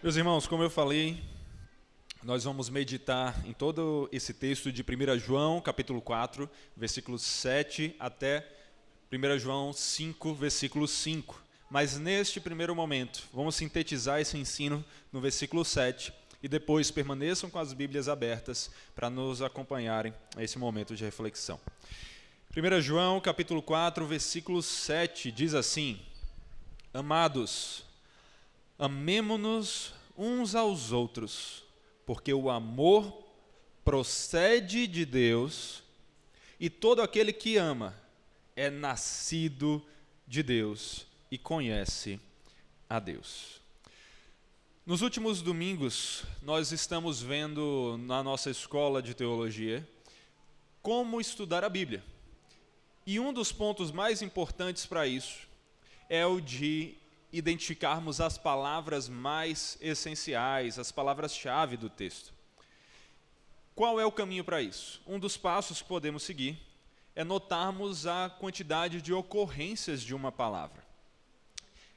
Meus irmãos, como eu falei, nós vamos meditar em todo esse texto de 1 João, capítulo 4, versículos 7 até 1 João 5, versículo 5. Mas neste primeiro momento, vamos sintetizar esse ensino no versículo 7 e depois permaneçam com as Bíblias abertas para nos acompanharem a esse momento de reflexão. 1 João, capítulo 4, versículo 7, diz assim: Amados, amemo-nos uns aos outros, porque o amor procede de Deus, e todo aquele que ama é nascido de Deus e conhece a Deus. Nos últimos domingos, nós estamos vendo na nossa escola de teologia como estudar a Bíblia. E um dos pontos mais importantes para isso é o de identificarmos as palavras mais essenciais, as palavras-chave do texto. Qual é o caminho para isso? Um dos passos que podemos seguir é notarmos a quantidade de ocorrências de uma palavra.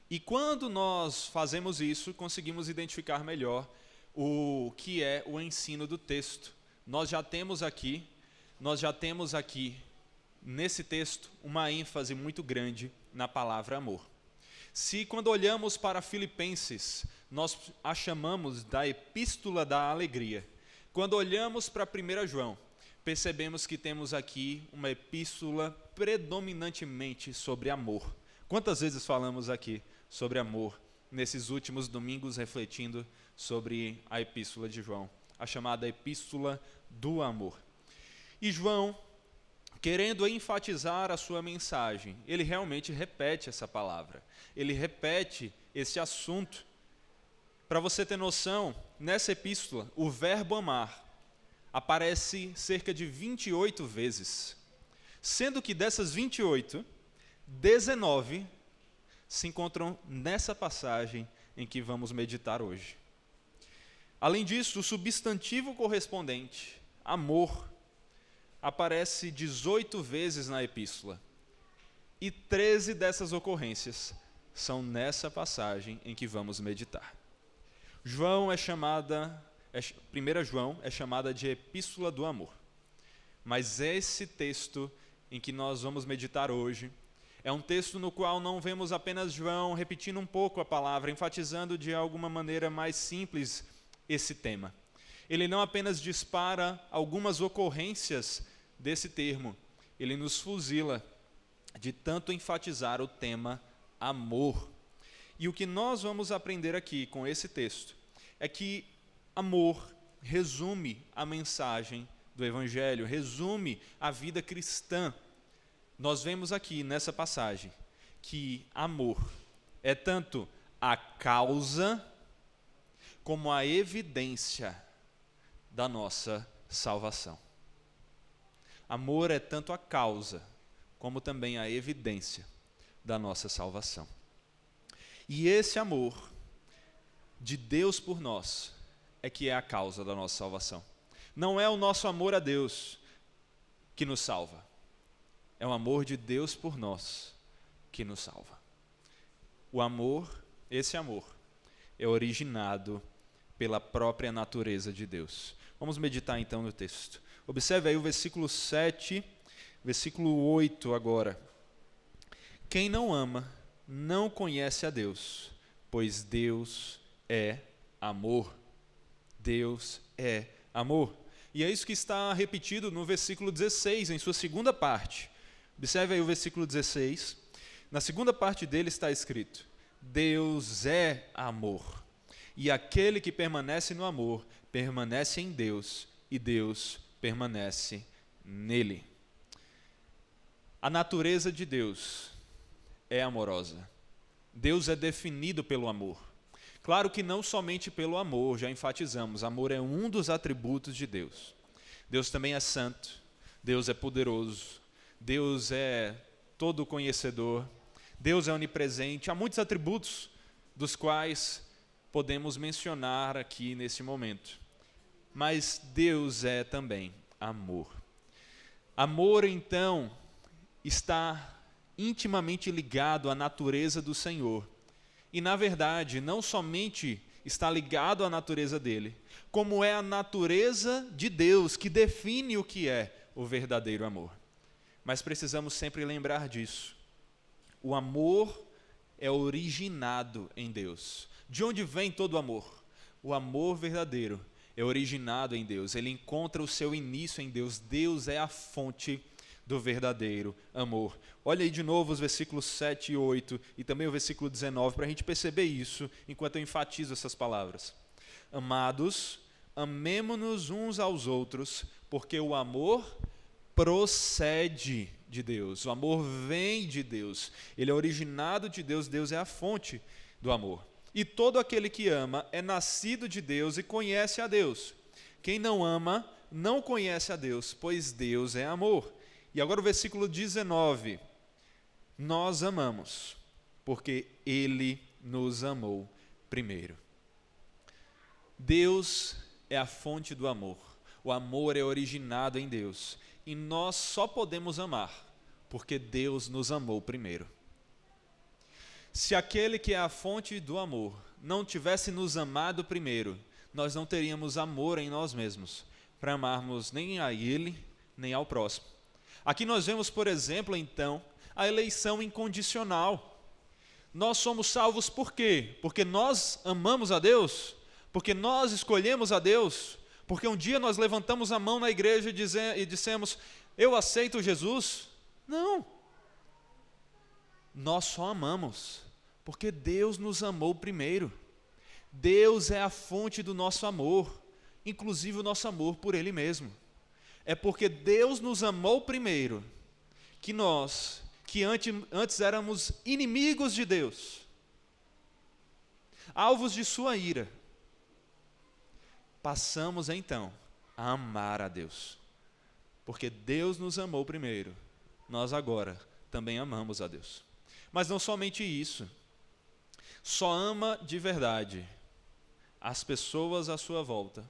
E quando nós fazemos isso, conseguimos identificar melhor o que é o ensino do texto. Nós já temos aqui, nesse texto, uma ênfase muito grande na palavra amor. Se quando olhamos para Filipenses, nós a chamamos da epístola da alegria, quando olhamos para 1 João, percebemos que temos aqui uma epístola predominantemente sobre amor. Quantas vezes falamos aqui sobre amor nesses últimos domingos, refletindo sobre a epístola de João, a chamada epístola do amor. E João, querendo enfatizar a sua mensagem, ele realmente repete essa palavra, ele repete esse assunto. Para você ter noção, nessa epístola, o verbo amar aparece cerca de 28 vezes, sendo que dessas 28, 19 se encontram nessa passagem em que vamos meditar hoje. Além disso, o substantivo correspondente, amor, aparece 18 vezes na epístola, e 13 dessas ocorrências são nessa passagem em que vamos meditar. 1 João é chamada de epístola do amor, mas esse texto em que nós vamos meditar hoje é um texto no qual não vemos apenas João repetindo um pouco a palavra, enfatizando de alguma maneira mais simples esse tema. Ele não apenas dispara algumas ocorrências desse termo, ele nos fuzila de tanto enfatizar o tema amor. E o que nós vamos aprender aqui com esse texto é que amor resume a mensagem do Evangelho, resume a vida cristã. Nós vemos aqui nessa passagem que amor é tanto a causa como a evidência da nossa salvação. Amor é tanto a causa como também a evidência da nossa salvação. E esse amor de Deus por nós é que é a causa da nossa salvação. Não é o nosso amor a Deus que nos salva. É o amor de Deus por nós que nos salva. O amor, esse amor, é originado pela própria natureza de Deus. Vamos meditar então no texto. Observe aí o versículo 7, versículo 8 agora. Quem não ama, não conhece a Deus, pois Deus é amor. Deus é amor. E é isso que está repetido no versículo 16, em sua segunda parte. Observe aí o versículo 16. Na segunda parte dele está escrito: Deus é amor. E aquele que permanece no amor, permanece em Deus, e Deus permanece nele. A natureza de Deus é amorosa. Deus é definido pelo amor. Claro que não somente pelo amor, já enfatizamos, amor é um dos atributos de Deus. Deus também é santo, Deus é poderoso, Deus é todo conhecedor, Deus é onipresente. Há muitos atributos dos quais podemos mencionar aqui nesse momento. Mas Deus é também amor. Amor, então, está intimamente ligado à natureza do Senhor. E, na verdade, não somente está ligado à natureza dele, como é a natureza de Deus que define o que é o verdadeiro amor. Mas precisamos sempre lembrar disso. O amor é originado em Deus. De onde vem todo o amor? O amor verdadeiro é originado em Deus. Ele encontra o seu início em Deus. Deus é a fonte do verdadeiro amor. Olha aí de novo os versículos 7 e 8 e também o versículo 19 para a gente perceber isso enquanto eu enfatizo essas palavras. Amados, amemo-nos uns aos outros, porque o amor procede de Deus. O amor vem de Deus. Ele é originado de Deus. Deus é a fonte do amor. E todo aquele que ama é nascido de Deus e conhece a Deus. Quem não ama não conhece a Deus, pois Deus é amor. E agora o versículo 19. Nós amamos, porque Ele nos amou primeiro. Deus é a fonte do amor. O amor é originado em Deus. E nós só podemos amar, porque Deus nos amou primeiro. Se aquele que é a fonte do amor não tivesse nos amado primeiro, nós não teríamos amor em nós mesmos, para amarmos nem a Ele, nem ao próximo. Aqui nós vemos, por exemplo, então, a eleição incondicional. Nós somos salvos por quê? Porque nós amamos a Deus? Porque nós escolhemos a Deus? Porque um dia nós levantamos a mão na igreja e dissemos, eu aceito Jesus? Não. Nós só amamos, porque Deus nos amou primeiro. Deus é a fonte do nosso amor, inclusive o nosso amor por Ele mesmo. É porque Deus nos amou primeiro, que nós, que antes éramos inimigos de Deus, alvos de sua ira, passamos então a amar a Deus. Porque Deus nos amou primeiro, nós agora também amamos a Deus. Mas não somente isso, só ama de verdade as pessoas à sua volta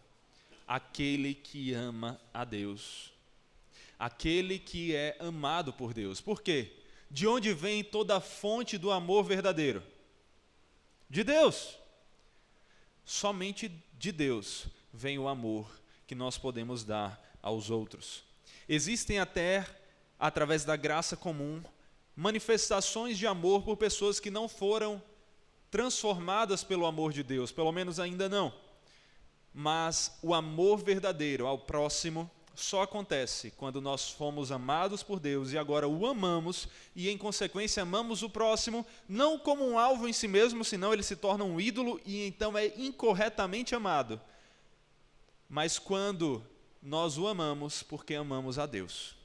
aquele que ama a Deus, aquele que é amado por Deus. Por quê? De onde vem toda a fonte do amor verdadeiro? De Deus. Somente de Deus vem o amor que nós podemos dar aos outros. Existem até, através da graça comum, manifestações de amor por pessoas que não foram transformadas pelo amor de Deus, pelo menos ainda não. Mas o amor verdadeiro ao próximo só acontece quando nós fomos amados por Deus e agora o amamos e, em consequência, amamos o próximo, não como um alvo em si mesmo, senão ele se torna um ídolo e então é incorretamente amado. Mas quando nós o amamos porque amamos a Deus.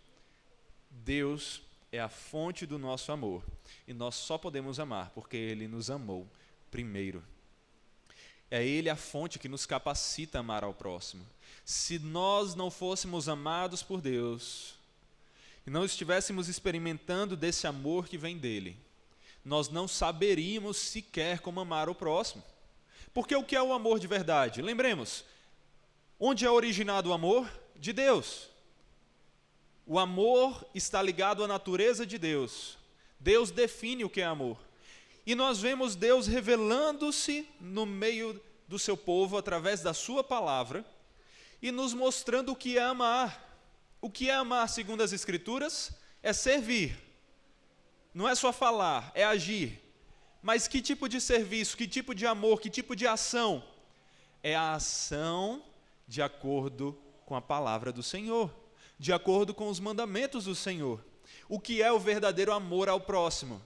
Deus é a fonte do nosso amor e nós só podemos amar porque Ele nos amou primeiro. É Ele a fonte que nos capacita a amar ao próximo. Se nós não fôssemos amados por Deus, e não estivéssemos experimentando desse amor que vem dEle, nós não saberíamos sequer como amar o próximo. Porque o que é o amor de verdade? Lembremos, onde é originado o amor? De Deus. O amor está ligado à natureza de Deus. Deus define o que é amor. E nós vemos Deus revelando-se no meio do seu povo através da sua palavra e nos mostrando o que é amar. O que é amar, segundo as Escrituras? É servir. Não é só falar, é agir. Mas que tipo de serviço, que tipo de amor, que tipo de ação? É a ação de acordo com a palavra do Senhor, de acordo com os mandamentos do Senhor. O que é o verdadeiro amor ao próximo?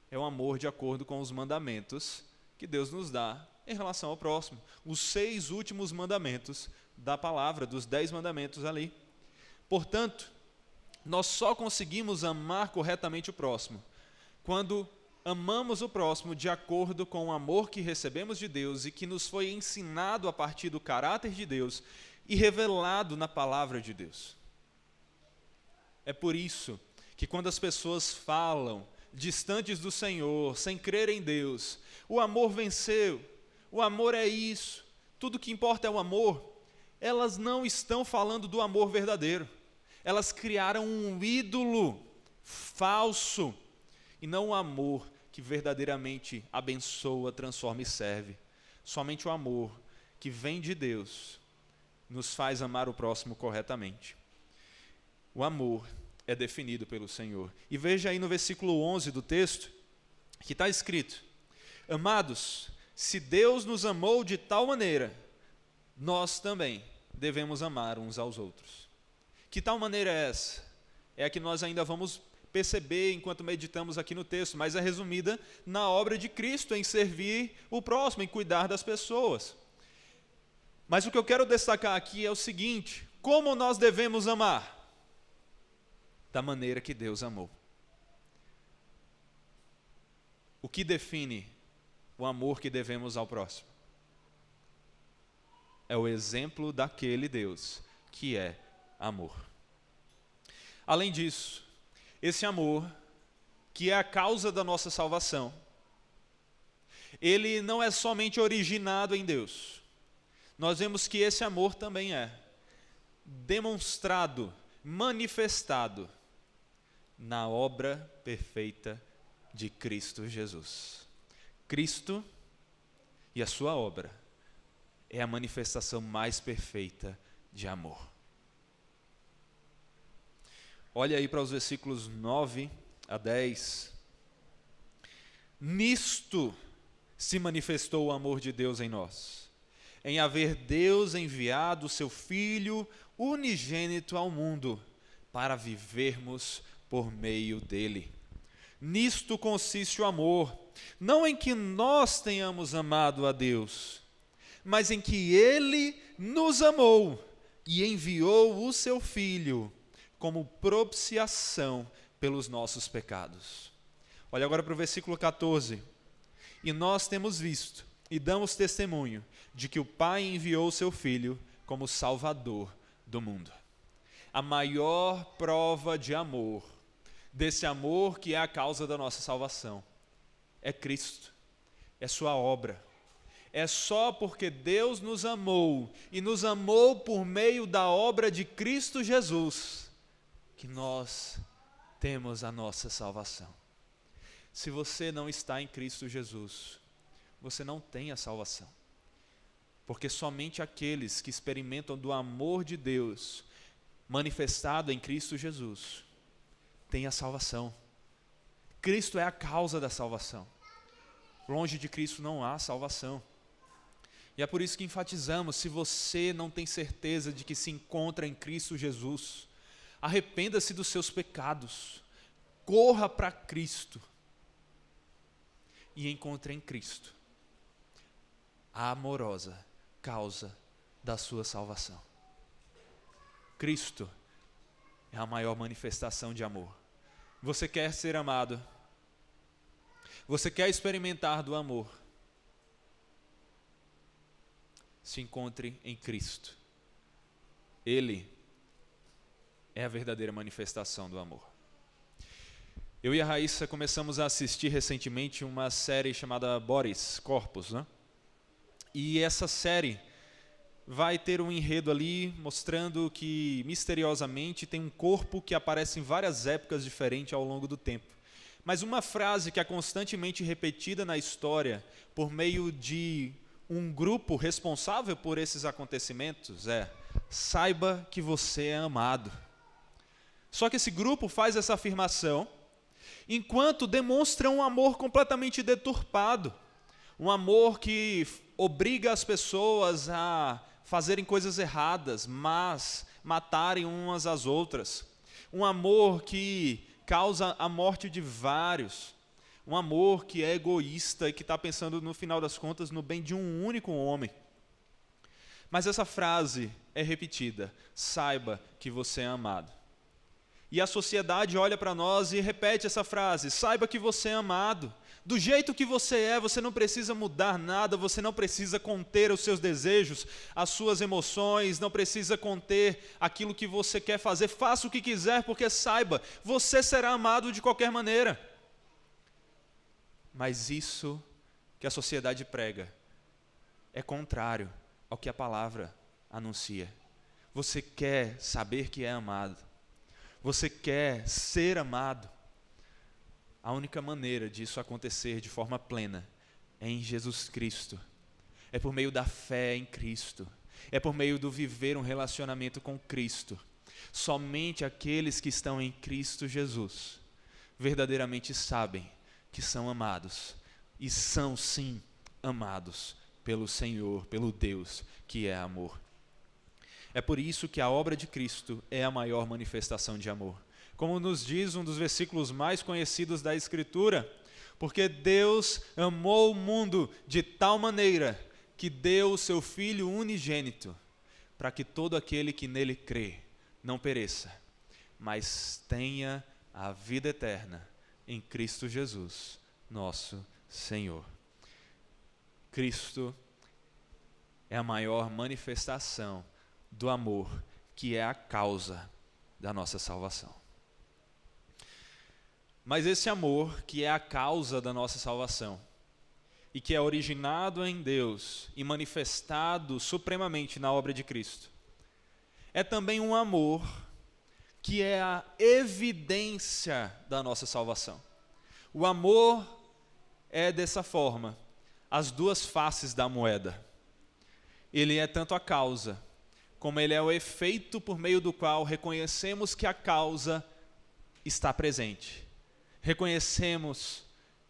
É o amor de acordo com os mandamentos que Deus nos dá em relação ao próximo. Os 6 últimos mandamentos da palavra, dos 10 mandamentos ali. Portanto, nós só conseguimos amar corretamente o próximo quando amamos o próximo de acordo com o amor que recebemos de Deus e que nos foi ensinado a partir do caráter de Deus e revelado na palavra de Deus. É por isso que quando as pessoas falam distantes do Senhor, sem crer em Deus, o amor venceu, o amor é isso, tudo que importa é o amor, elas não estão falando do amor verdadeiro. Elas criaram um ídolo falso e não o amor que verdadeiramente abençoa, transforma e serve. somente o amor que vem de Deus nos faz amar o próximo corretamente. O amor é definido pelo Senhor. E veja aí no versículo 11 do texto, que está escrito: Amados, se Deus nos amou de tal maneira, nós também devemos amar uns aos outros. Que tal maneira é essa? É a que nós ainda vamos perceber enquanto meditamos aqui no texto, mas é resumida na obra de Cristo em servir o próximo, em cuidar das pessoas. Mas o que eu quero destacar aqui é o seguinte: como nós devemos amar? Da maneira que Deus amou. O que define o amor que devemos ao próximo? É o exemplo daquele Deus que é amor. Além disso, esse amor, que é a causa da nossa salvação, ele não é somente originado em Deus. Nós vemos que esse amor também é demonstrado, manifestado na obra perfeita de Cristo Jesus. Cristo e a sua obra é a manifestação mais perfeita de amor. Olha aí para os versículos 9 a 10. Nisto se manifestou o amor de Deus em nós, em haver Deus enviado o seu Filho unigênito ao mundo, para vivermos por meio dele. Nisto consiste o amor, não em que nós tenhamos amado a Deus, mas em que Ele nos amou e enviou o seu Filho como propiciação pelos nossos pecados. Olha agora para o versículo 14. E nós temos visto e damos testemunho de que o Pai enviou o seu Filho como Salvador do mundo. A maior prova de amor, desse amor que é a causa da nossa salvação, é Cristo, é sua obra. É só porque Deus nos amou e nos amou por meio da obra de Cristo Jesus que nós temos a nossa salvação. Se você não está em Cristo Jesus, você não tem a salvação. Porque somente aqueles que experimentam do amor de Deus manifestado em Cristo Jesus têm a salvação. Cristo é a causa da salvação. Longe de Cristo não há salvação. E é por isso que enfatizamos: se você não tem certeza de que se encontra em Cristo Jesus, arrependa-se dos seus pecados, corra para Cristo e encontre em Cristo a amorosa causa da sua salvação. Cristo é a maior manifestação de amor. Você quer ser amado? Você quer experimentar do amor? Se encontre em Cristo. Ele é a verdadeira manifestação do amor. Eu e a Raíssa começamos a assistir recentemente uma série chamada Boris Corpus, né? E essa série vai ter um enredo ali mostrando que misteriosamente tem um corpo que aparece em várias épocas diferentes ao longo do tempo. Mas uma frase que é constantemente repetida na história por meio de um grupo responsável por esses acontecimentos é: saiba que você é amado. Só que esse grupo faz essa afirmação enquanto demonstra um amor completamente deturpado, um amor que obriga as pessoas a fazerem coisas erradas, mas matarem umas às outras, um amor que causa a morte de vários, um amor que é egoísta e que está pensando, no final das contas, no bem de um único homem. Mas essa frase é repetida: saiba que você é amado. E a sociedade olha para nós e repete essa frase: saiba que você é amado. Do jeito que você é, você não precisa mudar nada, você não precisa conter os seus desejos, as suas emoções, não precisa conter aquilo que você quer fazer. Faça o que quiser, porque saiba, você será amado de qualquer maneira. Mas isso que a sociedade prega é contrário ao que a palavra anuncia. Você quer saber que é amado. Você quer ser amado. A única maneira disso acontecer de forma plena é em Jesus Cristo. é por meio da fé em Cristo, é por meio do viver um relacionamento com Cristo. Somente aqueles que estão em Cristo Jesus verdadeiramente sabem que são amados, e são sim amados pelo Senhor, pelo Deus que é amor. É por isso que a obra de Cristo é a maior manifestação de amor. Como nos diz um dos versículos mais conhecidos da Escritura, porque Deus amou o mundo de tal maneira que deu o seu Filho unigênito, para que todo aquele que nele crê não pereça, mas tenha a vida eterna em Cristo Jesus, nosso Senhor. Cristo é a maior manifestação do amor, que é a causa da nossa salvação. Mas esse amor, que é a causa da nossa salvação, e que é originado em Deus e manifestado supremamente na obra de Cristo, é também um amor que é a evidência da nossa salvação. O amor é dessa forma, as duas faces da moeda. Ele é tanto a causa, como ele é o efeito por meio do qual reconhecemos que a causa está presente. Reconhecemos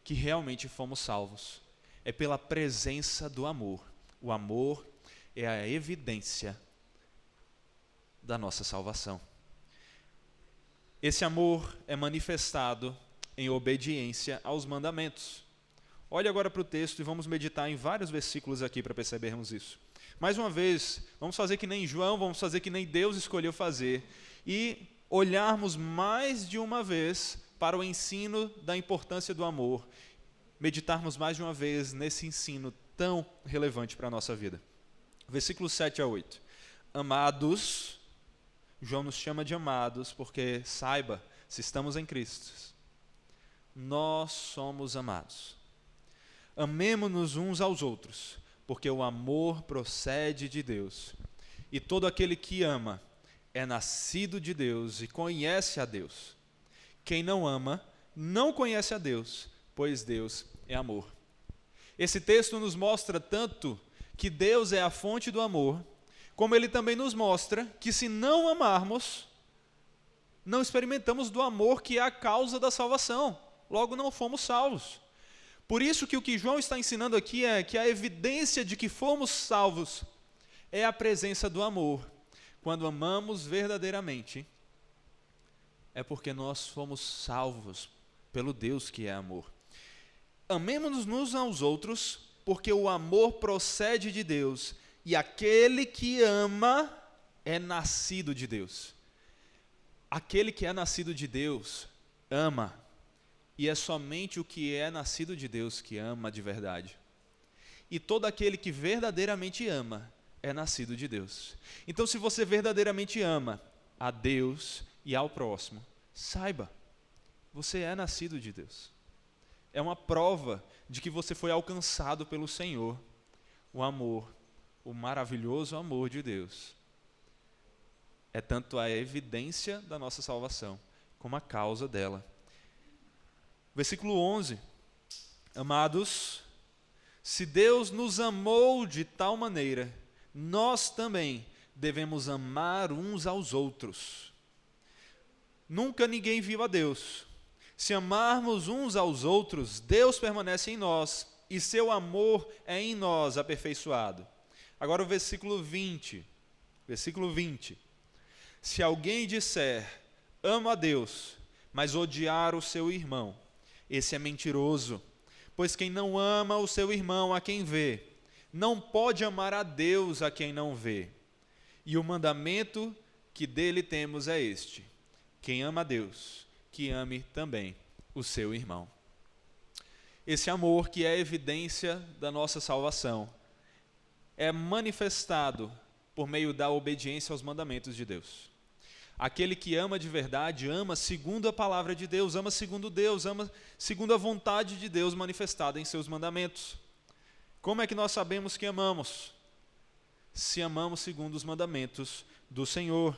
que realmente fomos salvos. É pela presença do amor. O amor é a evidência da nossa salvação. Esse amor é manifestado em obediência aos mandamentos. Olhe agora para o texto e vamos meditar em vários versículos aqui para percebermos isso. Mais uma vez, vamos fazer que nem João, vamos fazer que nem Deus escolheu fazer e olharmos mais de uma vez para o ensino da importância do amor, meditarmos mais de uma vez nesse ensino tão relevante para a nossa vida. Versículos 7 a 8. Amados, João nos chama de amados porque, saiba, se estamos em Cristo, nós somos amados. Amemo-nos uns aos outros, porque o amor procede de Deus. E todo aquele que ama é nascido de Deus e conhece a Deus. Quem não ama, não conhece a Deus, pois Deus é amor. Esse texto nos mostra tanto que Deus é a fonte do amor, como ele também nos mostra que se não amarmos, não experimentamos do amor que é a causa da salvação, logo não fomos salvos. Por isso que o que João está ensinando aqui é que a evidência de que fomos salvos é a presença do amor. Quando amamos verdadeiramente, é porque nós fomos salvos pelo Deus que é amor. Amemo-nos uns aos outros, porque o amor procede de Deus, e aquele que ama é nascido de Deus. Aquele que é nascido de Deus ama, e é somente o que é nascido de Deus que ama de verdade. E todo aquele que verdadeiramente ama é nascido de Deus. Então, se você verdadeiramente ama a Deus e ao próximo, saiba, você é nascido de Deus. É uma prova de que você foi alcançado pelo Senhor. O amor, o maravilhoso amor de Deus, é tanto a evidência da nossa salvação, como a causa dela. Versículo 11. Amados, se Deus nos amou de tal maneira, nós também devemos amar uns aos outros. Nunca ninguém viu a Deus. Se amarmos uns aos outros, Deus permanece em nós e seu amor é em nós aperfeiçoado. Agora o versículo 20. Versículo 20. Se alguém disser, amo a Deus, mas odiar o seu irmão, esse é mentiroso. Pois quem não ama o seu irmão a quem vê, não pode amar a Deus a quem não vê. E o mandamento que dele temos é este: quem ama a Deus, que ame também o seu irmão. Esse amor, que é a evidência da nossa salvação, é manifestado por meio da obediência aos mandamentos de Deus. Aquele que ama de verdade, ama segundo a palavra de Deus, ama segundo a vontade de Deus manifestada em seus mandamentos. Como é que nós sabemos que amamos? Se amamos segundo os mandamentos do Senhor.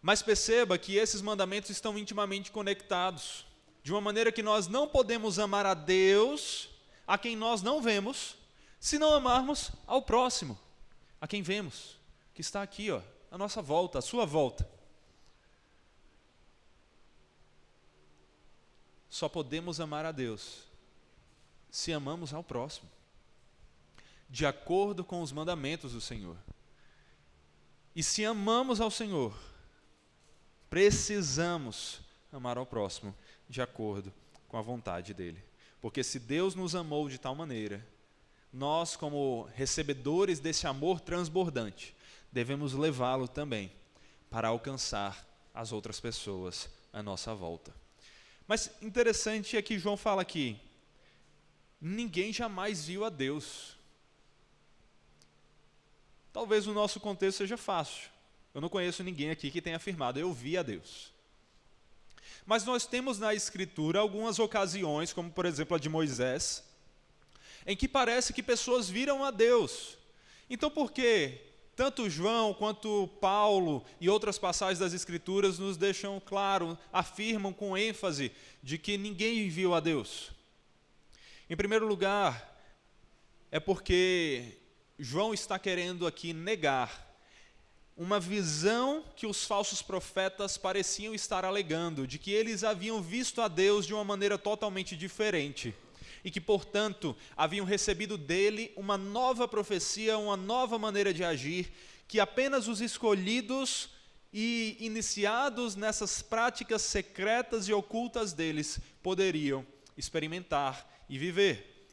Mas perceba que esses mandamentos estão intimamente conectados, de uma maneira que nós não podemos amar a Deus, a quem nós não vemos, se não amarmos ao próximo, a quem vemos, que está aqui, à nossa volta, à sua volta. Só podemos amar a Deus se amamos ao próximo, de acordo com os mandamentos do Senhor. E se amamos ao Senhor, precisamos amar ao próximo de acordo com a vontade dEle. Porque se Deus nos amou de tal maneira, nós, como recebedores desse amor transbordante, devemos levá-lo também para alcançar as outras pessoas à nossa volta. Mas interessante é que João fala aqui, ninguém jamais viu a Deus. Talvez o nosso contexto seja fácil. Eu não conheço ninguém aqui que tenha afirmado, eu vi a Deus. Mas nós temos na Escritura algumas ocasiões, como por exemplo a de Moisés, em que parece que pessoas viram a Deus. Então por que tanto João quanto Paulo e outras passagens das Escrituras nos deixam claro, afirmam com ênfase de que ninguém viu a Deus? Em primeiro lugar, é porque João está querendo aqui negar uma visão que os falsos profetas pareciam estar alegando, de que eles haviam visto a Deus de uma maneira totalmente diferente e que, portanto, haviam recebido dele uma nova profecia, uma nova maneira de agir, que apenas os escolhidos e iniciados nessas práticas secretas e ocultas deles poderiam experimentar e viver.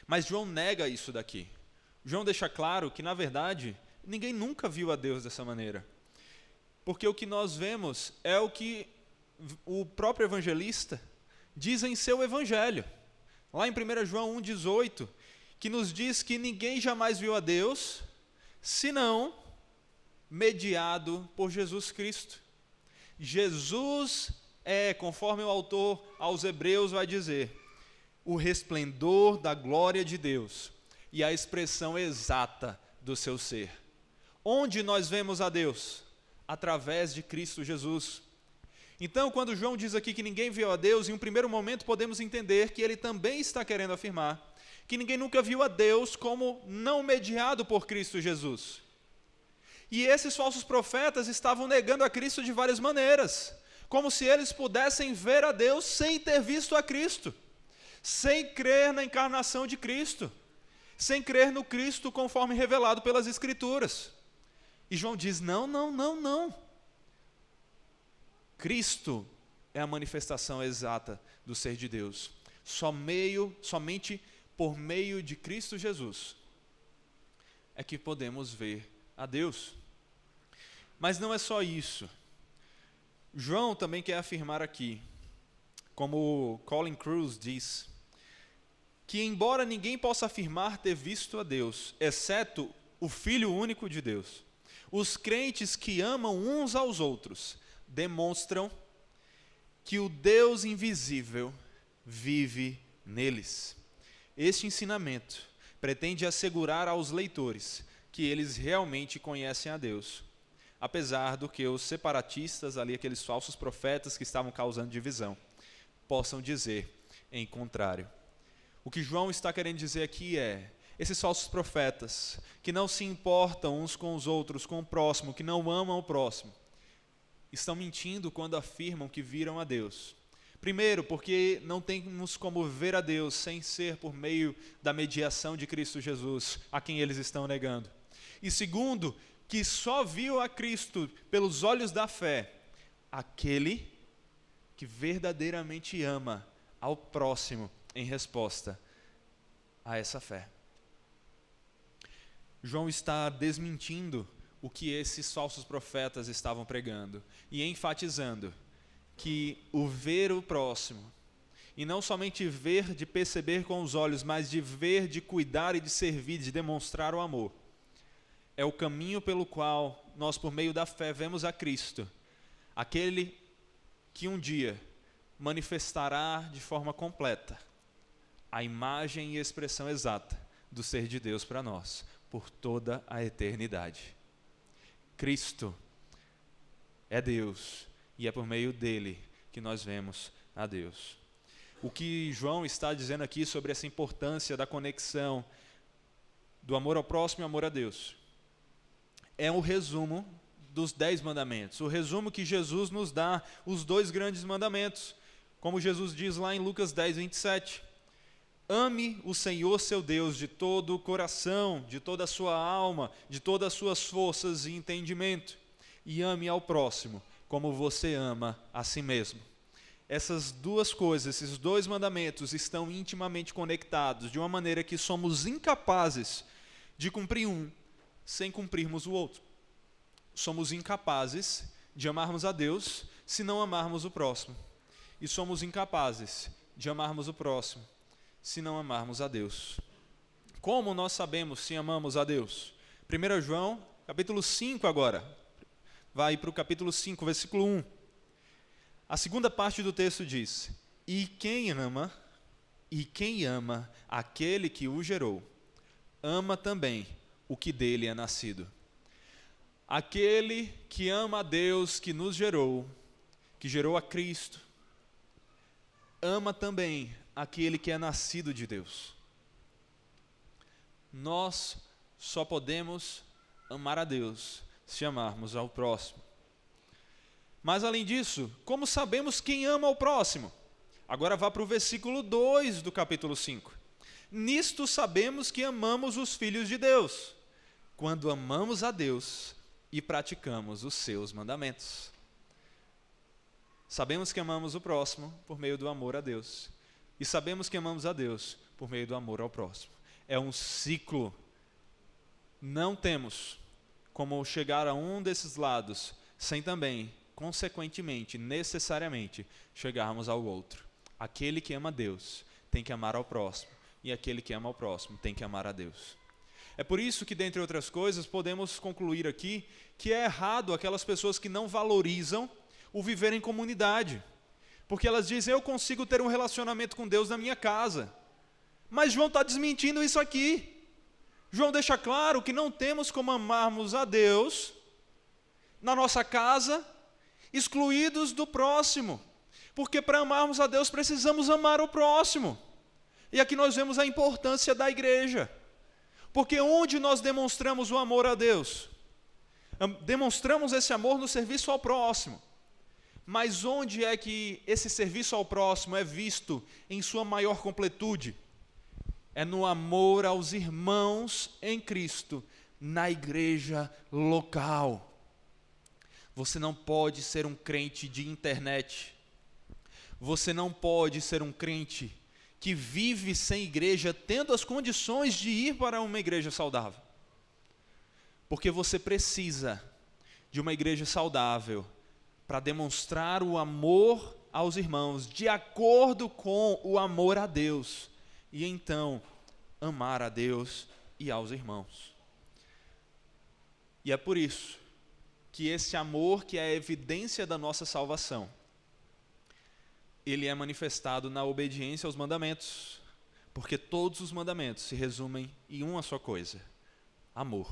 Mas João nega isso daqui. João deixa claro que, na verdade, ninguém nunca viu a Deus dessa maneira. Porque o que nós vemos é o que o próprio evangelista diz em seu evangelho. Lá em 1 João 1,18, que nos diz que ninguém jamais viu a Deus, senão mediado por Jesus Cristo. Jesus é, conforme o autor aos Hebreus vai dizer, o resplendor da glória de Deus e a expressão exata do seu ser. Onde nós vemos a Deus? Através de Cristo Jesus. Então, quando João diz aqui que ninguém viu a Deus, em um primeiro momento podemos entender que ele também está querendo afirmar que ninguém nunca viu a Deus como não mediado por Cristo Jesus. E esses falsos profetas estavam negando a Cristo de várias maneiras, como se eles pudessem ver a Deus sem ter visto a Cristo, sem crer na encarnação de Cristo, sem crer no Cristo conforme revelado pelas Escrituras. E João diz, não. Cristo é a manifestação exata do ser de Deus. Somente por meio de Cristo Jesus é que podemos ver a Deus. Mas não é só isso. João também quer afirmar aqui, como Colin Kruse diz, que embora ninguém possa afirmar ter visto a Deus, exceto o Filho único de Deus, os crentes que amam uns aos outros demonstram que o Deus invisível vive neles. Este ensinamento pretende assegurar aos leitores que eles realmente conhecem a Deus, apesar do que os separatistas, ali aqueles falsos profetas que estavam causando divisão, possam dizer em contrário. O que João está querendo dizer aqui é, esses falsos profetas, que não se importam uns com os outros, com o próximo, que não amam o próximo, estão mentindo quando afirmam que viram a Deus. Primeiro, porque não temos como ver a Deus sem ser por meio da mediação de Cristo Jesus, a quem eles estão negando. E segundo, que só viu a Cristo pelos olhos da fé, aquele que verdadeiramente ama ao próximo em resposta a essa fé. João está desmentindo o que esses falsos profetas estavam pregando e enfatizando que o ver o próximo, e não somente ver de perceber com os olhos, mas de ver, de cuidar e de servir, de demonstrar o amor, é o caminho pelo qual nós, por meio da fé, vemos a Cristo, aquele que um dia manifestará de forma completa a imagem e expressão exata do ser de Deus para nós, por toda a eternidade. Cristo é Deus e é por meio dele que nós vemos a Deus. O que João está dizendo aqui sobre essa importância da conexão do amor ao próximo e amor a Deus, é o resumo dos 10 mandamentos, o resumo que Jesus nos dá, os 2 grandes mandamentos, como Jesus diz lá em Lucas 10, 27. Ame o Senhor seu Deus de todo o coração, de toda a sua alma, de todas as suas forças e entendimento, e ame ao próximo como você ama a si mesmo. Essas 2 coisas, esses 2 mandamentos estão intimamente conectados, de uma maneira que somos incapazes de cumprir um sem cumprirmos o outro. Somos incapazes de amarmos a Deus se não amarmos o próximo. E somos incapazes de amarmos o próximo se não amarmos a Deus. Como nós sabemos se amamos a Deus? 1 João, capítulo 5 agora. Vai para o capítulo 5, versículo 1. A segunda parte do texto diz: E quem ama aquele que o gerou, ama também o que dele é nascido. Aquele que ama a Deus que nos gerou, que gerou a Cristo, ama também aquele que é nascido de Deus. Nós só podemos amar a Deus se amarmos ao próximo. Mas além disso, como sabemos quem ama ao próximo? Agora vá para o versículo 2 do capítulo 5. Nisto sabemos que amamos os filhos de Deus, quando amamos a Deus e praticamos os seus mandamentos. Sabemos que amamos o próximo por meio do amor a Deus. E sabemos que amamos a Deus por meio do amor ao próximo. É um ciclo. Não temos como chegar a um desses lados sem também, consequentemente, necessariamente, chegarmos ao outro. Aquele que ama a Deus tem que amar ao próximo. E aquele que ama ao próximo tem que amar a Deus. É por isso que, dentre outras coisas, podemos concluir aqui que é errado aquelas pessoas que não valorizam o viver em comunidade. Porque elas dizem: eu consigo ter um relacionamento com Deus na minha casa. Mas João está desmentindo isso aqui. João deixa claro que não temos como amarmos a Deus na nossa casa, excluídos do próximo. Porque para amarmos a Deus precisamos amar o próximo. E aqui nós vemos a importância da igreja. Porque onde nós demonstramos o amor a Deus? Demonstramos esse amor no serviço ao próximo. Mas onde é que esse serviço ao próximo é visto em sua maior completude? É no amor aos irmãos em Cristo, na igreja local. Você não pode ser um crente de internet. Você não pode ser um crente que vive sem igreja, tendo as condições de ir para uma igreja saudável. Porque você precisa de uma igreja saudável para demonstrar o amor aos irmãos, de acordo com o amor a Deus, e então amar a Deus e aos irmãos. E é por isso que esse amor, que é a evidência da nossa salvação, ele é manifestado na obediência aos mandamentos, porque todos os mandamentos se resumem em uma só coisa: amor.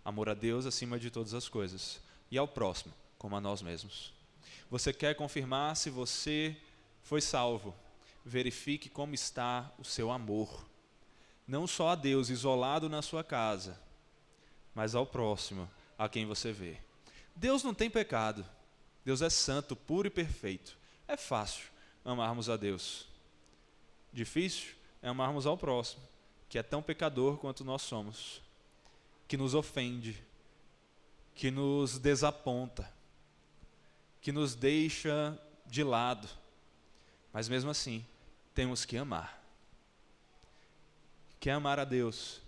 Amor a Deus acima de todas as coisas, e ao próximo como a nós mesmos. Você quer confirmar se você foi salvo? Verifique como está o seu amor. Não só a Deus isolado na sua casa, mas ao próximo, a quem você vê. Deus não tem pecado. Deus é santo, puro e perfeito. É fácil amarmos a Deus. Difícil é amarmos ao próximo, que é tão pecador quanto nós somos, que nos ofende, que nos desaponta, que nos deixa de lado. Mas mesmo assim, temos que amar. Quer amar a Deus?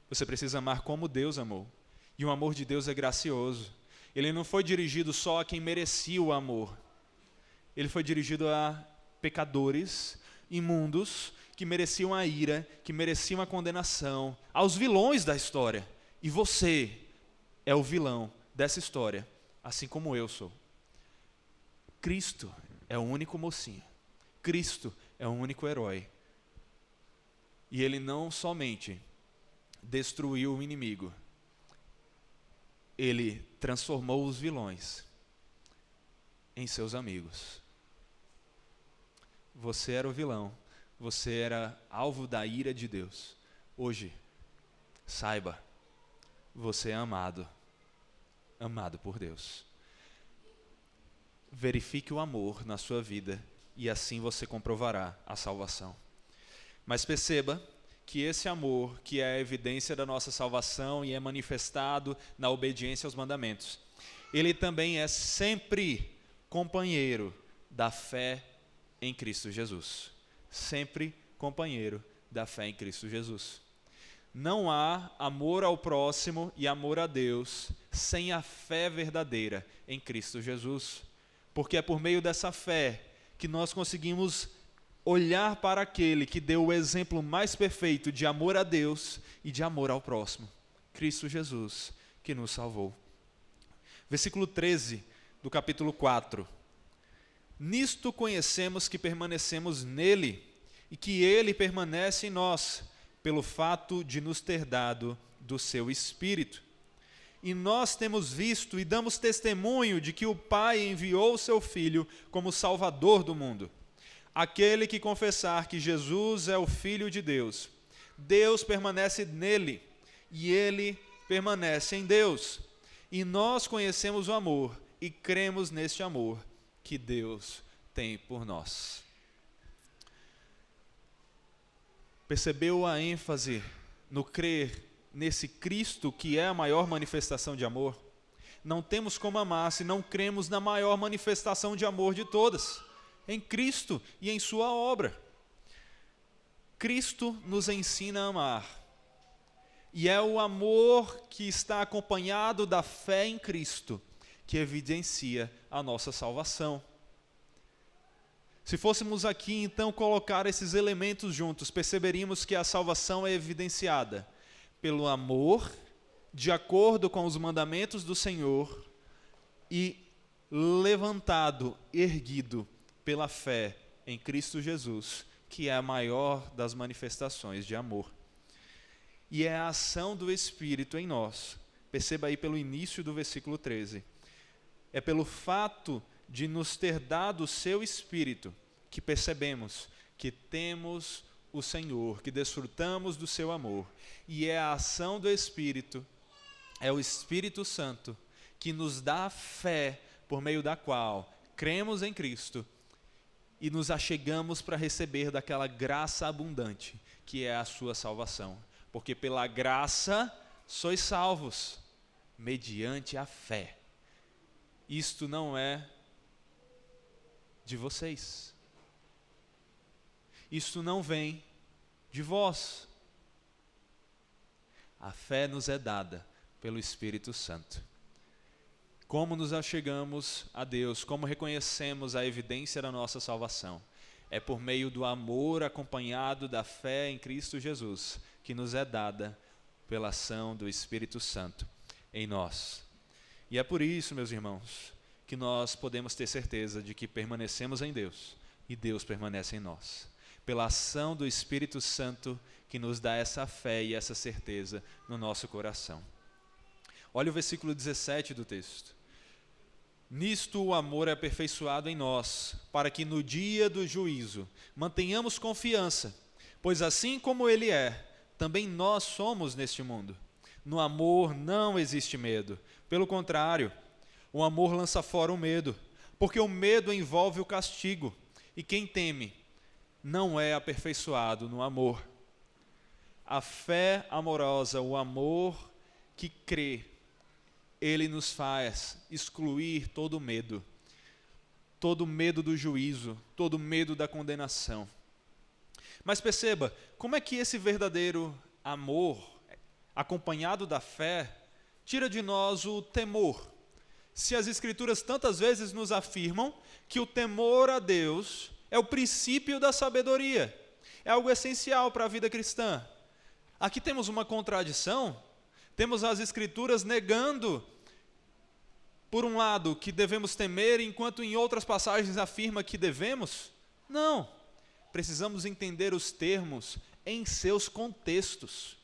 Você precisa amar como Deus amou. E o amor de Deus é gracioso. Ele não foi dirigido só a quem merecia o amor. Ele foi dirigido a pecadores, imundos, que mereciam a ira, que mereciam a condenação, aos vilões da história. E você é o vilão dessa história, assim como eu sou. Cristo é o único mocinho. Cristo é o único herói. E ele não somente destruiu o inimigo, ele transformou os vilões em seus amigos. Você era o vilão, você era alvo da ira de Deus. Hoje, saiba, você é amado por Deus. Verifique o amor na sua vida e assim você comprovará a salvação. Mas perceba que esse amor, que é a evidência da nossa salvação e é manifestado na obediência aos mandamentos, ele também é sempre companheiro da fé em Cristo Jesus. Sempre companheiro da fé em Cristo Jesus. Não há amor ao próximo e amor a Deus sem a fé verdadeira em Cristo Jesus. Porque é por meio dessa fé que nós conseguimos olhar para aquele que deu o exemplo mais perfeito de amor a Deus e de amor ao próximo, Cristo Jesus, que nos salvou. Versículo 13 do capítulo 4. Nisto conhecemos que permanecemos nele e que ele permanece em nós, pelo fato de nos ter dado do seu Espírito. E nós temos visto e damos testemunho de que o Pai enviou o seu Filho como Salvador do mundo. Aquele que confessar que Jesus é o Filho de Deus, Deus permanece nele e ele permanece em Deus. E nós conhecemos o amor e cremos neste amor que Deus tem por nós. Percebeu a ênfase no crer nesse Cristo que é a maior manifestação de amor? Não temos como amar se não cremos na maior manifestação de amor de todas, em Cristo e em sua obra. Cristo nos ensina a amar. E é o amor que está acompanhado da fé em Cristo que evidencia a nossa salvação. Se fôssemos aqui, então, colocar esses elementos juntos, perceberíamos que a salvação é evidenciada pelo amor, de acordo com os mandamentos do Senhor, e levantado, erguido pela fé em Cristo Jesus, que é a maior das manifestações de amor. E é a ação do Espírito em nós. Perceba aí pelo início do versículo 13. É pelo fato de nos ter dado o seu Espírito que percebemos que temos o Senhor, que desfrutamos do seu amor. E é a ação do Espírito, é o Espírito Santo, que nos dá a fé por meio da qual cremos em Cristo e nos achegamos para receber daquela graça abundante, que é a sua salvação. Porque pela graça sois salvos, mediante a fé. Isto não é de vocês. Isto não vem de vós. A fé nos é dada pelo Espírito Santo. Como nos achegamos a Deus, como reconhecemos a evidência da nossa salvação? É por meio do amor acompanhado da fé em Cristo Jesus, que nos é dada pela ação do Espírito Santo em nós. E é por isso, meus irmãos, que nós podemos ter certeza de que permanecemos em Deus e Deus permanece em nós. Pela ação do Espírito Santo que nos dá essa fé e essa certeza no nosso coração. Olha o versículo 17 do texto. Nisto o amor é aperfeiçoado em nós, para que no dia do juízo mantenhamos confiança, pois assim como Ele é, também nós somos neste mundo. No amor não existe medo. Pelo contrário, o amor lança fora o medo, porque o medo envolve o castigo, e quem teme não é aperfeiçoado no amor. A fé amorosa, o amor que crê, ele nos faz excluir todo medo do juízo, todo medo da condenação. Mas perceba, como é que esse verdadeiro amor, acompanhado da fé, tira de nós o temor? Se as Escrituras tantas vezes nos afirmam que o temor a Deus é o princípio da sabedoria, é algo essencial para a vida cristã. Aqui temos uma contradição, temos as Escrituras negando, por um lado, que devemos temer, enquanto em outras passagens afirma que devemos. Não, precisamos entender os termos em seus contextos.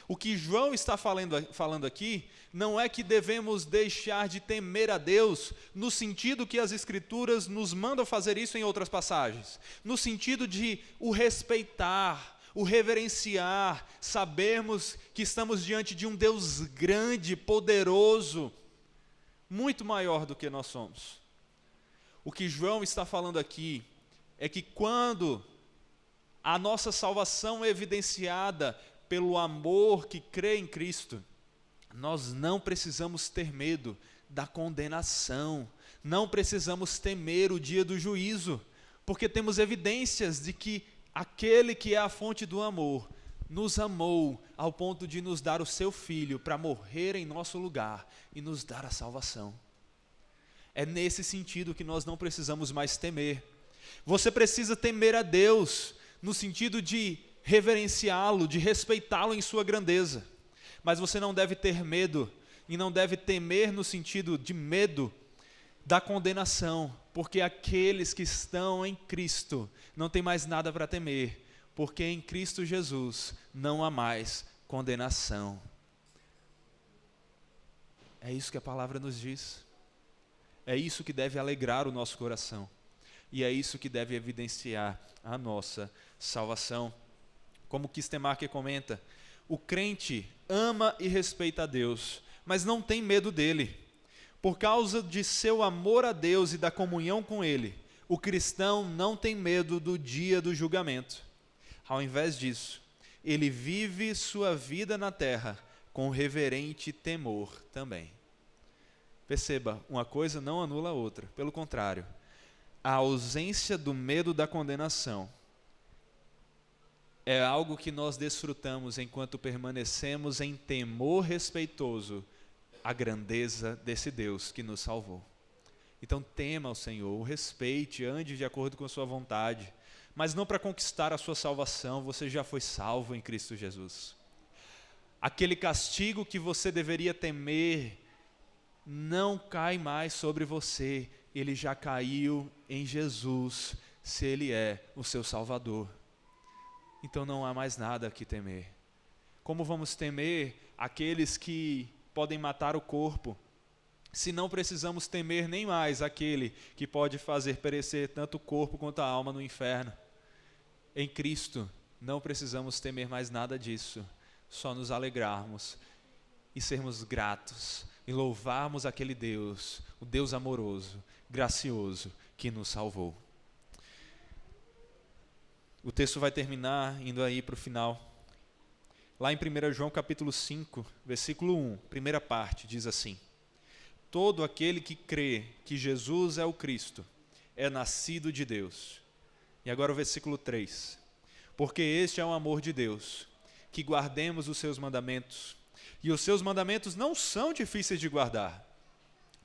O que João está falando aqui não é que devemos deixar de temer a Deus no sentido que as Escrituras nos mandam fazer isso em outras passagens, no sentido de o respeitar, o reverenciar, sabermos que estamos diante de um Deus grande, poderoso, muito maior do que nós somos. O que João está falando aqui é que quando a nossa salvação é evidenciada pelo amor que crê em Cristo, nós não precisamos ter medo da condenação, não precisamos temer o dia do juízo, porque temos evidências de que aquele que é a fonte do amor nos amou ao ponto de nos dar o seu Filho para morrer em nosso lugar e nos dar a salvação. É nesse sentido que nós não precisamos mais temer. Você precisa temer a Deus no sentido de reverenciá-lo, de respeitá-lo em sua grandeza. Mas você não deve ter medo e não deve temer no sentido de medo da condenação, porque aqueles que estão em Cristo não têm mais nada para temer, porque em Cristo Jesus não há mais condenação. É isso que a palavra nos diz. É isso que deve alegrar o nosso coração. E é isso que deve evidenciar a nossa salvação. Como Kistemarker comenta, o crente ama e respeita a Deus, mas não tem medo dele. Por causa de seu amor a Deus e da comunhão com Ele, o cristão não tem medo do dia do julgamento. Ao invés disso, ele vive sua vida na terra com reverente temor também. Perceba, uma coisa não anula a outra. Pelo contrário, a ausência do medo da condenação é algo que nós desfrutamos enquanto permanecemos em temor respeitoso à grandeza desse Deus que nos salvou. Então tema ao Senhor, o respeite, ande de acordo com a sua vontade, mas não para conquistar a sua salvação, você já foi salvo em Cristo Jesus. Aquele castigo que você deveria temer não cai mais sobre você, ele já caiu em Jesus, se Ele é o seu Salvador. Então não há mais nada que temer. Como vamos temer aqueles que podem matar o corpo, se não precisamos temer nem mais aquele que pode fazer perecer tanto o corpo quanto a alma no inferno? Em Cristo não precisamos temer mais nada disso, só nos alegrarmos e sermos gratos e louvarmos aquele Deus, o Deus amoroso, gracioso, que nos salvou. O texto vai terminar indo aí para o final. Lá em 1 João capítulo 5, versículo 1, primeira parte, diz assim: todo aquele que crê que Jesus é o Cristo é nascido de Deus. E agora o versículo 3. Porque este é o amor de Deus, que guardemos os seus mandamentos. E os seus mandamentos não são difíceis de guardar,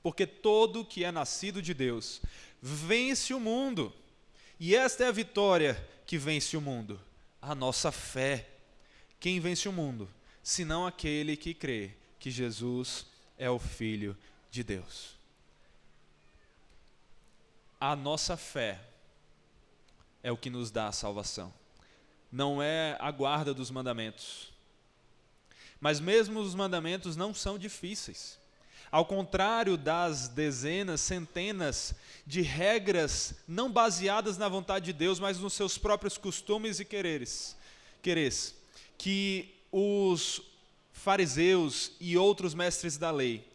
porque todo que é nascido de Deus vence o mundo. E esta é a vitória que vence o mundo, a nossa fé. Quem vence o mundo, senão aquele que crê que Jesus é o Filho de Deus? A nossa fé é o que nos dá a salvação. Não é a guarda dos mandamentos. Mas mesmo os mandamentos não são difíceis. Ao contrário das dezenas, centenas de regras não baseadas na vontade de Deus, mas nos seus próprios costumes e quereres, que os fariseus e outros mestres da lei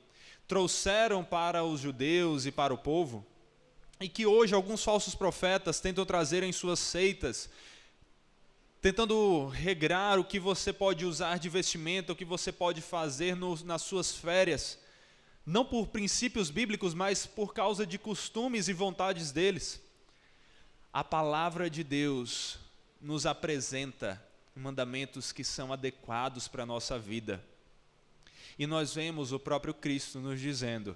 trouxeram para os judeus e para o povo, e que hoje alguns falsos profetas tentam trazer em suas seitas, tentando regrar o que você pode usar de vestimenta, o que você pode fazer nas suas férias, não por princípios bíblicos, mas por causa de costumes e vontades deles. A palavra de Deus nos apresenta mandamentos que são adequados para a nossa vida. E nós vemos o próprio Cristo nos dizendo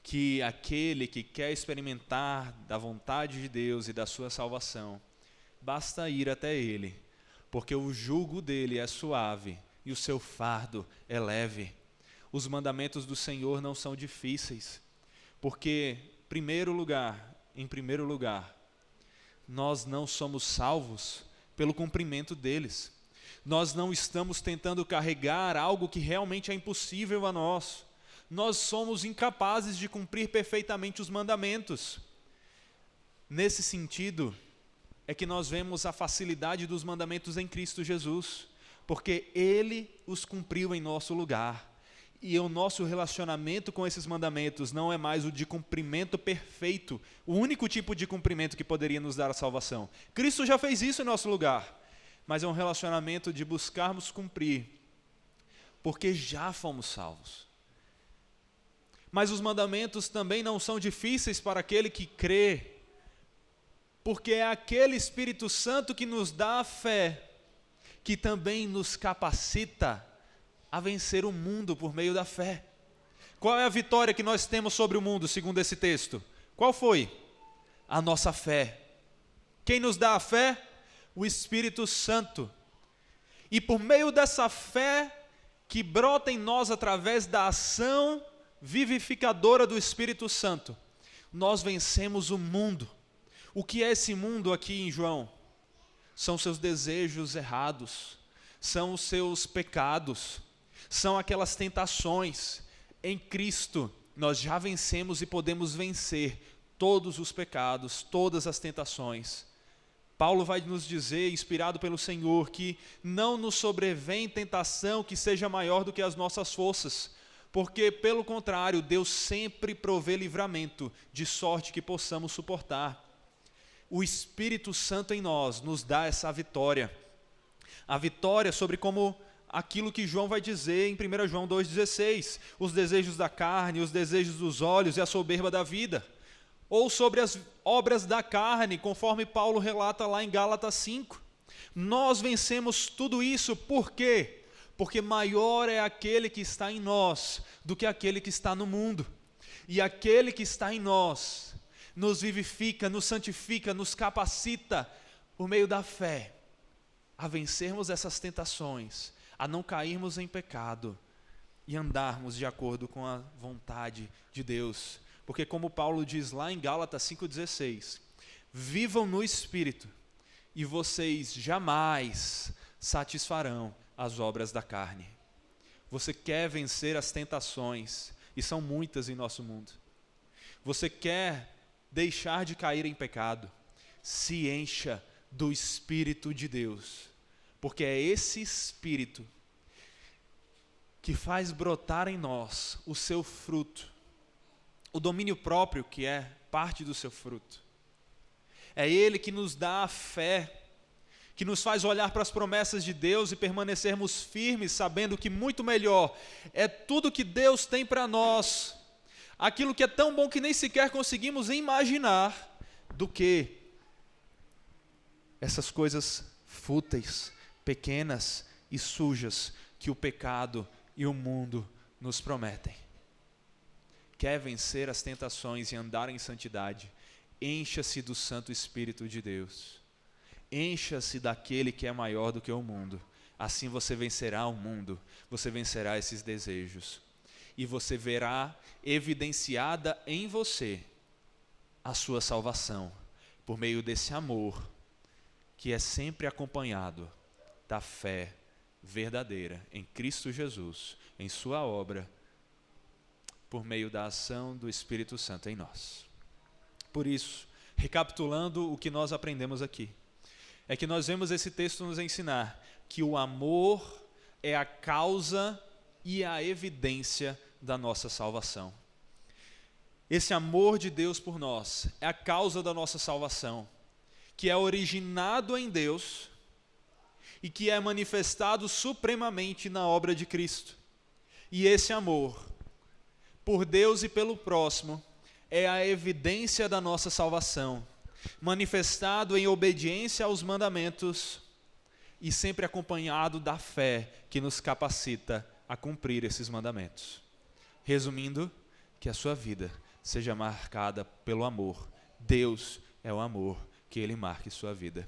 que aquele que quer experimentar da vontade de Deus e da sua salvação, basta ir até Ele, porque o jugo dele é suave e o seu fardo é leve. Os mandamentos do Senhor não são difíceis, porque, em primeiro lugar, nós não somos salvos pelo cumprimento deles. Nós não estamos tentando carregar algo que realmente é impossível a nós. Nós somos incapazes de cumprir perfeitamente os mandamentos. Nesse sentido, é que nós vemos a facilidade dos mandamentos em Cristo Jesus, porque Ele os cumpriu em nosso lugar. E o nosso relacionamento com esses mandamentos não é mais o de cumprimento perfeito, o único tipo de cumprimento que poderia nos dar a salvação. Cristo já fez isso em nosso lugar, mas é um relacionamento de buscarmos cumprir, porque já fomos salvos. Mas os mandamentos também não são difíceis para aquele que crê, porque é aquele Espírito Santo que nos dá a fé, que também nos capacita a vencer o mundo por meio da fé. Qual é a vitória que nós temos sobre o mundo, segundo esse texto? Qual foi? A nossa fé. Quem nos dá a fé? O Espírito Santo. E por meio dessa fé que brota em nós através da ação vivificadora do Espírito Santo, nós vencemos o mundo. O que é esse mundo aqui em João? São seus desejos errados, são os seus pecados, são aquelas tentações. Em Cristo nós já vencemos e podemos vencer todos os pecados, todas as tentações. Paulo vai nos dizer, inspirado pelo Senhor, que não nos sobrevém tentação que seja maior do que as nossas forças, porque, pelo contrário, Deus sempre provê livramento, de sorte que possamos suportar. O Espírito Santo em nós nos dá essa vitória. A vitória sobre como aquilo que João vai dizer em 1 João 2,16, os desejos da carne, os desejos dos olhos e a soberba da vida. Ou sobre as obras da carne, conforme Paulo relata lá em Gálatas 5. Nós vencemos tudo isso, por quê? Porque maior é aquele que está em nós do que aquele que está no mundo. E aquele que está em nós nos vivifica, nos santifica, nos capacita, por meio da fé, a vencermos essas tentações, a não cairmos em pecado e andarmos de acordo com a vontade de Deus. Porque como Paulo diz lá em Gálatas 5,16, vivam no Espírito e vocês jamais satisfarão as obras da carne. Você quer vencer as tentações, e são muitas em nosso mundo. Você quer deixar de cair em pecado, se encha do Espírito de Deus, porque é esse Espírito que faz brotar em nós o seu fruto, o domínio próprio que é parte do seu fruto. É Ele que nos dá a fé, que nos faz olhar para as promessas de Deus e permanecermos firmes, sabendo que muito melhor é tudo que Deus tem para nós, aquilo que é tão bom que nem sequer conseguimos imaginar, do que essas coisas fúteis, pequenas e sujas que o pecado e o mundo nos prometem. Quer vencer as tentações e andar em santidade? Encha-se do Santo Espírito de Deus. Encha-se daquele que é maior do que o mundo. Assim você vencerá o mundo, você vencerá esses desejos. E você verá evidenciada em você a sua salvação, por meio desse amor, que é sempre acompanhado da fé verdadeira em Cristo Jesus, em sua obra, por meio da ação do Espírito Santo em nós. Por isso, recapitulando o que nós aprendemos aqui, é que nós vemos esse texto nos ensinar que o amor é a causa e a evidência da nossa salvação. Esse amor de Deus por nós é a causa da nossa salvação, que é originado em Deus e que é manifestado supremamente na obra de Cristo. E esse amor, por Deus e pelo próximo, é a evidência da nossa salvação, manifestado em obediência aos mandamentos e sempre acompanhado da fé que nos capacita a cumprir esses mandamentos. Resumindo, que a sua vida seja marcada pelo amor. Deus é o amor, que Ele marque sua vida.